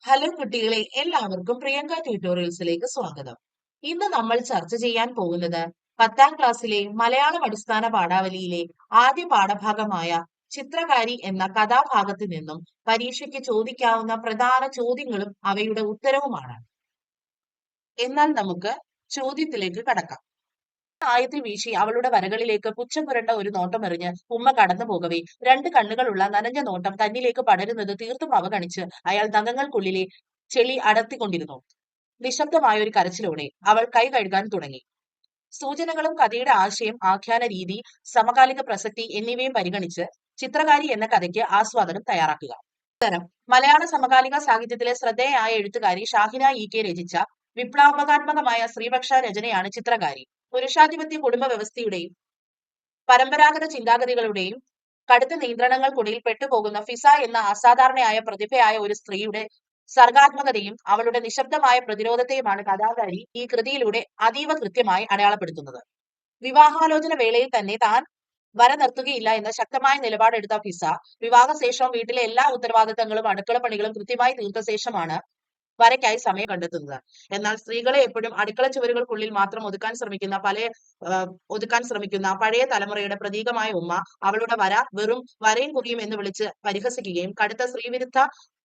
Hello കുട്ടികളെ, എല്ലാവർക്കും പ്രിയങ്ക ട്യൂട്ടോറിയൽസിലേക്ക് സ്വാഗതം. ഇന്ന് നമ്മൾ ചർച്ച ചെയ്യാൻ പോകുന്നത് 10ാം ക്ലാസ്സിലെ മലയാളം അടിസ്ഥാന പാഠാവലിയിലെ ആദ്യ പാഠഭാഗമായ ചിത്രകാരി എന്ന കഥാഭാഗത്ത് നിന്നും പരീക്ഷയ്ക്ക് ചോദിക്കാവുന്ന പ്രധാന ചോദ്യങ്ങളും അവയുടെ ഉത്തരവുമാണ്. എന്നാൽ നമുക്ക് ചോദ്യത്തിലേക്ക് കടക്കാം. ആയത്തിൽ വീശി അവളുടെ വരകളിലേക്ക് പുച്ഛം പുരണ്ട ഒരു നോട്ടമെറിഞ്ഞ് ഉമ്മ കടന്നു പോകവേ, രണ്ട് കണ്ണുകളുള്ള നനഞ്ഞ നോട്ടം തന്നിലേക്ക് പടരുന്നത് തീർത്തും അവഗണിച്ച് അയാൾ നഖങ്ങൾക്കുള്ളിലെ ചെളി അടർത്തിക്കൊണ്ടിരുന്നു. നിശബ്ദമായ ഒരു കരച്ചിലോടെ അവൾ കൈ കഴുകാൻ തുടങ്ങി. സൂചനകളും കഥയുടെ ആശയം, ആഖ്യാന രീതി, സമകാലിക പ്രസക്തി എന്നിവയും പരിഗണിച്ച് ചിത്രകാരി എന്ന കഥയ്ക്ക് ആസ്വാദനം തയ്യാറാക്കുക. ഉത്തരം: മലയാള സമകാലിക സാഹിത്യത്തിലെ ശ്രദ്ധേയയായ എഴുത്തുകാരി ഷാഹിന ഇ.കെ. രചിച്ച വിപ്ലവാത്മകമായ സ്ത്രീപക്ഷ രചനയാണ് ചിത്രകാരി. പുരുഷാധിപത്യ കുടുംബ വ്യവസ്ഥയുടെയും പരമ്പരാഗത ചിന്താഗതികളുടെയും കടുത്ത നിയന്ത്രണങ്ങൾക്കുള്ളിൽ പെട്ടുപോകുന്ന ഫിസ എന്ന അസാധാരണയായ പ്രതിഭയായ ഒരു സ്ത്രീയുടെ സർഗാത്മകതയും അവളുടെ നിശബ്ദമായ പ്രതിരോധത്തെയുമാണ് കഥാകാരി ഈ കൃതിയിലൂടെ അതീവ കൃത്യമായി അടയാളപ്പെടുത്തുന്നത്. വിവാഹാലോചന വേളയിൽ തന്നെ താൻ വര നിർത്തുകയില്ല എന്ന ശക്തമായ നിലപാടെടുത്ത ഫിസ വിവാഹശേഷവും വീട്ടിലെ എല്ലാ ഉത്തരവാദിത്തങ്ങളും അടുക്കളപ്പണികളും കൃത്യമായി തീർത്ത ശേഷമാണ് വരയ്ക്കായി സമയം കണ്ടെത്തുന്നത്. എന്നാൽ സ്ത്രീകളെ എപ്പോഴും അടുക്കള ചുവരുകൾക്കുള്ളിൽ മാത്രം ഒതുക്കാൻ ശ്രമിക്കുന്ന പഴയ തലമുറയുടെ പ്രതീകമായ ഉമ്മ അവളുടെ വര വെറും വരയും കുറിയും എന്ന് വിളിച്ച് പരിഹസിക്കുകയും കടുത്ത സ്ത്രീവിരുദ്ധ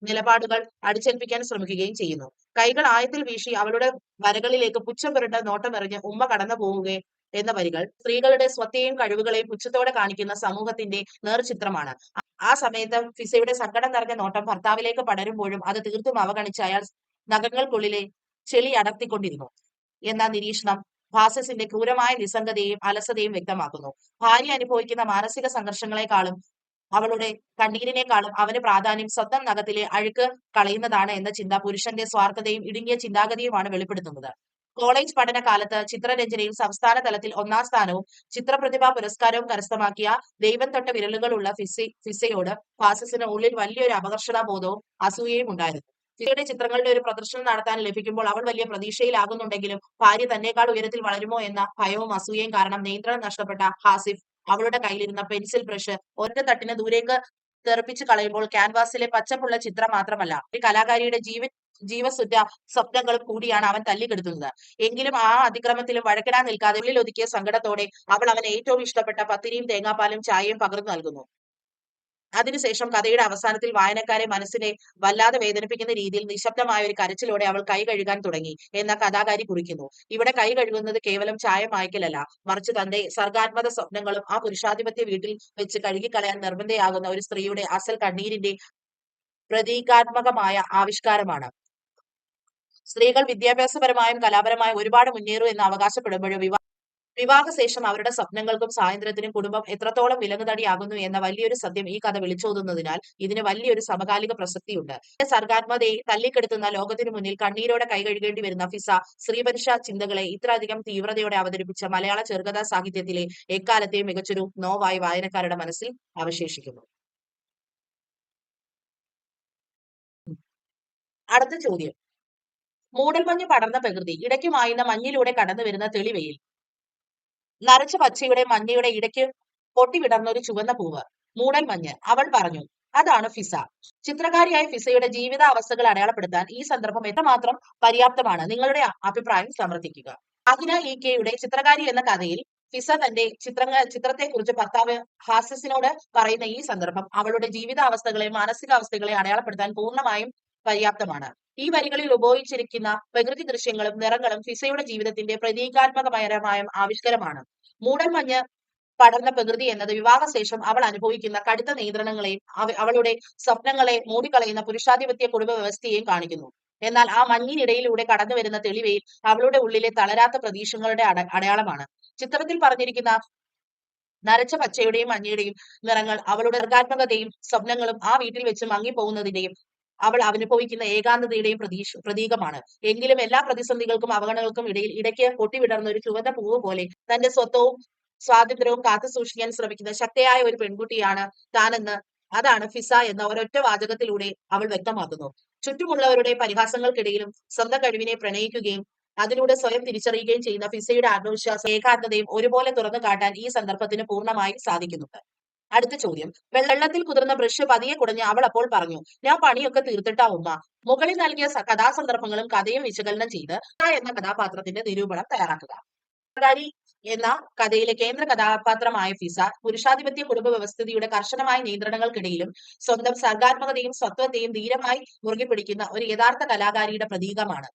നിലപാടുകൾ അടിച്ചേൽപ്പിക്കാൻ ശ്രമിക്കുകയും ചെയ്യുന്നു. കൈകൾ ആയത്തിൽ വീശി അവളുടെ വരകളിലേക്ക് പുച്ഛം പുരണ്ട നോട്ടമെറിഞ്ഞ് ഉമ്മ കടന്നു പോവുകയും എന്ന വരികൾ സ്ത്രീകളുടെ സ്വത്തെയും കഴിവുകളെയും പുച്ഛത്തോടെ കാണിക്കുന്ന സമൂഹത്തിന്റെ നേർചിത്രമാണ്. ആ സമയത്ത് ഫിസയുടെ സങ്കടം നിറഞ്ഞ നോട്ടം ഭർത്താവിലേക്ക് പടരുമ്പോഴും അത് തീർത്തും അവഗണിച്ച് അയാൾ നഖങ്ങൾക്കുള്ളിലെ ചെളി അടർത്തിക്കൊണ്ടിരുന്നു എന്ന നിരീക്ഷണം ഭാസസിന്റെ ക്രൂരമായ നിസ്സംഗതയും അലസതയും വ്യക്തമാക്കുന്നു. ഭാര്യ അനുഭവിക്കുന്ന മാനസിക സംഘർഷങ്ങളെക്കാളും അവളുടെ കണ്ണീരിനേക്കാളും അവന് പ്രാധാന്യം സ്വന്തം നഖത്തിലെ അഴുക്ക് കളയുന്നതാണ് എന്ന ചിന്ത പുരുഷന്റെ സ്വാർത്ഥതയും ഇടുങ്ങിയ ചിന്താഗതിയുമാണ് വെളിപ്പെടുത്തുന്നത്. കോളേജ് പഠനകാലത്ത് ചിത്രരചനയിൽ സംസ്ഥാന തലത്തിൽ 1ാം സ്ഥാനവും ചിത്രപ്രതിഭാ പുരസ്കാരവും കരസ്ഥമാക്കിയ ദൈവം തൊട്ട വിരലുകളുള്ള ഫിസയോട് ഭാസസിന് ഉള്ളിൽ വലിയൊരു അപകർഷതാബോധവും അസൂയയും ഉണ്ടായിരുന്നു. ഫിസയുടെ ചിത്രങ്ങളുടെ ഒരു പ്രദർശനം നടത്താൻ ലഭിക്കുമ്പോൾ അവൾ വലിയ പ്രതീക്ഷയിലാകുന്നുണ്ടെങ്കിലും ഭാര്യ തന്നെക്കാൾ ഉയരത്തിൽ വളരുമോ എന്ന ഭയവും അസൂയയും കാരണം നിയന്ത്രണം നഷ്ടപ്പെട്ട ഹാസിഫ് അവളുടെ കയ്യിലിരുന്ന പെൻസിൽ ബ്രഷ് ഒറ്റ തട്ടിന് ദൂരേക്ക് തെറിപ്പിച്ചു കളയുമ്പോൾ ക്യാൻവാസിലെ പച്ചപ്പുള്ള ചിത്രം മാത്രമല്ല, ഒരു കലാകാരിയുടെ ജീവസുറ്റ സ്വപ്നങ്ങളും കൂടിയാണ് അവൻ തല്ലിക്കെടുത്തുന്നത്. എങ്കിലും ആ അതിക്രമത്തിലും വഴക്കിടാൻ നിൽക്കാതെ ഉള്ളിൽ ഒതുക്കിയ സങ്കടത്തോടെ അവൾ അവന് ഏറ്റവും ഇഷ്ടപ്പെട്ട പത്തിരിയും തേങ്ങാപ്പാലും ചായയും പകർന്നു നൽകുന്നു. അതിനുശേഷം കഥയുടെ അവസാനത്തിൽ വായനക്കാരെ മനസ്സിനെ വല്ലാതെ വേദനിപ്പിക്കുന്ന രീതിയിൽ നിശബ്ദമായ ഒരു കരച്ചിലോടെ അവൾ കൈ കഴുകാൻ തുടങ്ങി എന്ന കഥാകാരി കുറിക്കുന്നു. ഇവിടെ കൈ കഴുകുന്നത് കേവലം ചായ മായ്ക്കലല്ല, മറിച്ച് തന്റെ സർഗാത്മക സ്വപ്നങ്ങളും ആ പുരുഷാധിപത്യ വീട്ടിൽ വെച്ച് കഴുകിക്കളയാൻ നിർബന്ധയാകുന്ന ഒരു സ്ത്രീയുടെ അസൽ കണ്ണീരിന്റെ പ്രതീകാത്മകമായ ആവിഷ്കാരമാണ്. സ്ത്രീകൾ വിദ്യാഭ്യാസപരമായും കലാപരമായും ഒരുപാട് മുന്നേറൂ എന്ന് അവകാശപ്പെടുമ്പോഴും വിവാഹശേഷം അവരുടെ സ്വപ്നങ്ങൾക്കും സ്വാതന്ത്ര്യത്തിനും കുടുംബം എത്രത്തോളം വിലങ്ങുതടിയാകുന്നു എന്ന വലിയൊരു സത്യം ഈ കഥ വിളിച്ചോതുന്നതിനാൽ ഇതിന് വലിയൊരു സമകാലിക പ്രസക്തിയുണ്ട്. സർഗാത്മകതയെ തല്ലിക്കെടുത്തുന്ന ലോകത്തിനു മുന്നിൽ കണ്ണീരോടെ കൈകഴുകേണ്ടി വരുന്ന ഫിസ സ്ത്രീപുരുഷ ചിന്തകളെ ഇത്രയധികം തീവ്രതയോടെ അവതരിപ്പിച്ച മലയാള ചെറുകഥാ സാഹിത്യത്തിലെ എക്കാലത്തെയും മികച്ചൊരു നോവായി വായനക്കാരുടെ മനസ്സിൽ അവശേഷിക്കുന്നു. അടുത്ത ചോദ്യം: മൂടൽമഞ്ഞ് പടർന്ന പ്രകൃതി, ഇടയ്ക്ക് മായുന്ന മഞ്ഞിലൂടെ കടന്നു വരുന്ന തെളിവെയിൽ, നരച്ച പച്ചയുടെ മഞ്ഞയുടെ ഇടയ്ക്ക് പൊട്ടിവിടർന്ന ഒരു ചുവന്ന പൂവ്, മൂടൽമഞ്ഞ്. അവൾ പറഞ്ഞു, അതാണ് ഫിസ. ചിത്രകാരിയായ ഫിസയുടെ ജീവിതാവസ്ഥകൾ അടയാളപ്പെടുത്താൻ ഈ സന്ദർഭം എത്രമാത്രം പര്യാപ്തമാണ്? നിങ്ങളുടെ അഭിപ്രായം സമർത്ഥിക്കുക. ഷാഹിന ഇ.കെയുടെ ചിത്രകാരി എന്ന കഥയിൽ ഫിസ തന്റെ ചിത്രത്തെക്കുറിച്ച് ഭർത്താവ് ഹാസിസിനോട് പറയുന്ന ഈ സന്ദർഭം അവളുടെ ജീവിതാവസ്ഥകളെയും മാനസികാവസ്ഥകളെയും അടയാളപ്പെടുത്താൻ പൂർണ്ണമായും പര്യാപ്തമാണ്. ഈ വരികളിൽ ഉപയോഗിച്ചിരിക്കുന്ന പ്രകൃതി ദൃശ്യങ്ങളും നിറങ്ങളും ഫിസയുടെ ജീവിതത്തിന്റെ പ്രതീകാത്മകപരമായ ആവിഷ്കാരമാണ്. മൂടൽമഞ്ഞ് പടർന്ന പ്രകൃതി എന്നത് വിവാഹശേഷം അവൾ അനുഭവിക്കുന്ന കടുത്ത നിയന്ത്രണങ്ങളെയും അവളുടെ സ്വപ്നങ്ങളെ മൂടിക്കളയുന്ന പുരുഷാധിപത്യ കുടുംബ വ്യവസ്ഥയെയും കാണിക്കുന്നു. എന്നാൽ ആ മഞ്ഞിനിടയിലൂടെ കടന്നു വരുന്ന തെളിവയിൽ അവളുടെ ഉള്ളിലെ തളരാത്ത പ്രതീക്ഷകളുടെ അടയാളമാണ്. ചിത്രത്തിൽ പറഞ്ഞിരിക്കുന്ന നരച്ച പച്ചയുടെയും മഞ്ഞയുടെയും നിറങ്ങൾ അവളുടെ സർഗാത്മകതയും സ്വപ്നങ്ങളും ആ വീട്ടിൽ വെച്ച് മങ്ങിപ്പോകുന്നതിന്റെയും അവൾ അനുഭവിക്കുന്ന ഏകാന്തതയുടെയും പ്രതീകമാണ്. എങ്കിലും എല്ലാ പ്രതിസന്ധികൾക്കും അവഗണനകൾക്കും ഇടയിൽ ഇടയ്ക്ക് പൊട്ടിവിടർന്ന ഒരു ചുവന്ന പൂവ് പോലെ തന്റെ സ്വത്വവും സ്വാതന്ത്ര്യവും കാത്തു സൂക്ഷിക്കാൻ ശ്രമിക്കുന്ന ശക്തിയായ ഒരു പെൺകുട്ടിയാണ് താനെന്ന്, അതാണ് ഫിസ എന്ന ഒരൊറ്റ വാചകത്തിലൂടെ അവൾ വ്യക്തമാക്കുന്നു. ചുറ്റുമുള്ളവരുടെ പരിഹാസങ്ങൾക്കിടയിലും സ്വന്തം കഴിവിനെ പ്രണയിക്കുകയും അതിലൂടെ സ്വയം തിരിച്ചറിയുകയും ചെയ്യുന്ന ഫിസയുടെ ആത്മവിശ്വാസം ഏകാന്തതയും ഒരുപോലെ തുറന്നു കാട്ടാൻ ഈ സന്ദർഭത്തിന് പൂർണ്ണമായും സാധിക്കുന്നുണ്ട്. അടുത്ത ചോദ്യം. വെള്ളത്തിൽ കുതിർന്ന ബ്രഷ് പതിയെ കുടഞ്ഞ് അവൾ അപ്പോൾ പറഞ്ഞു, ഞാൻ പണിയൊക്കെ തീർത്തിട്ടാ ഉമ്മ. മുകളിൽ നൽകിയ കഥാസന്ദർഭങ്ങളും കഥയും വിശകലനം ചെയ്ത് എന്ന കഥാപാത്രത്തിന്റെ നിരൂപണം തയ്യാറാക്കുക. സർക്കാരി എന്ന കഥയിലെ കേന്ദ്ര കഥാപാത്രമായ ഫിസ പുരുഷാധിപത്യ കുടുംബ വ്യവസ്ഥിതിയുടെ കർശനമായ നിയന്ത്രണങ്ങൾക്കിടയിലും സ്വന്തം സർഗാത്മകതയും സ്വത്വത്തെയും ധീരമായി മുറുകെ പിടിക്കുന്ന ഒരു യഥാർത്ഥ കലാകാരിയുടെ പ്രതീകമാണ്.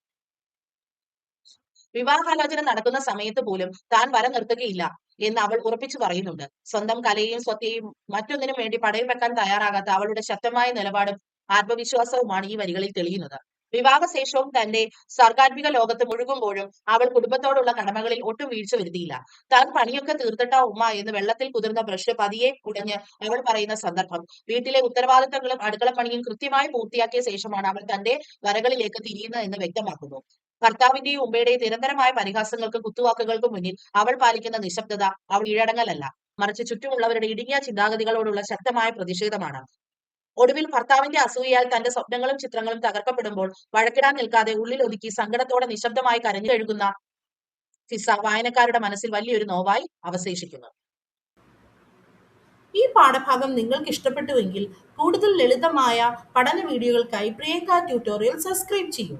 വിവാഹാലോചന നടക്കുന്ന സമയത്ത് പോലും താൻ വര നിർത്തുകയില്ല എന്ന് അവൾ ഉറപ്പിച്ചു പറയുന്നുണ്ട്. സ്വന്തം കലയെയും സ്വത്തെയും മറ്റൊന്നിനും വേണ്ടി പടയം വെക്കാൻ തയ്യാറാകാത്ത അവളുടെ ശക്തമായ നിലപാടും ആത്മവിശ്വാസവുമാണ് ഈ വരികളിൽ തെളിയുന്നത്. വിവാഹശേഷവും തന്റെ സർഗാത്മിക ലോകത്ത് മുഴുകുമ്പോഴും അവൾ കുടുംബത്തോടുള്ള കടമകളിൽ ഒട്ടും വീഴ്ച വരുത്തിയില്ല. താൻ പണിയൊക്കെ തീർത്തിട്ടാ ഉമ്മ എന്ന് വെള്ളത്തിൽ കുതിർന്ന ബ്രഷ് പതിയെ കുടഞ്ഞ് അവൾ പറയുന്ന സന്ദർഭം വീട്ടിലെ ഉത്തരവാദിത്തങ്ങളും അടുക്കളപ്പണിയും കൃത്യമായി പൂർത്തിയാക്കിയ ശേഷമാണ് അവൾ തന്റെ വരകളിലേക്ക് തിരിയുന്നത് എന്ന് വ്യക്തമാക്കുന്നു. ഭർത്താവിന്റെയും ഉമ്മയുടെയും നിരന്തരമായ പരിഹാസങ്ങൾക്കും കുത്തുവാക്കുകൾക്കും മുന്നിൽ അവൾ പാലിക്കുന്ന നിശബ്ദത അവൾ കീഴടങ്ങലല്ല, മറിച്ച് ചുറ്റുമുള്ളവരുടെ ഇടുങ്ങിയ ചിന്താഗതികളോടുള്ള ശക്തമായ പ്രതിഷേധമാണ്. ഒടുവിൽ ഭർത്താവിന്റെ അസൂയയാൽ തന്റെ സ്വപ്നങ്ങളും ചിത്രങ്ങളും തകർക്കപ്പെടുമ്പോൾ വഴക്കിടാൻ നിൽക്കാതെ ഉള്ളിൽ ഒതുക്കി സങ്കടത്തോടെ നിശബ്ദമായി കരഞ്ഞു കഴുകുന്ന ഫിസ വായനക്കാരുടെ മനസ്സിൽ വലിയൊരു നോവായി അവശേഷിക്കുന്നു. ഈ പാഠഭാഗം നിങ്ങൾക്ക് ഇഷ്ടപ്പെട്ടുവെങ്കിൽ കൂടുതൽ ലളിതമായ പഠന വീഡിയോകൾക്കായി പ്രിയങ്ക ട്യൂട്ടോറിയൽ സബ്സ്ക്രൈബ് ചെയ്യൂ.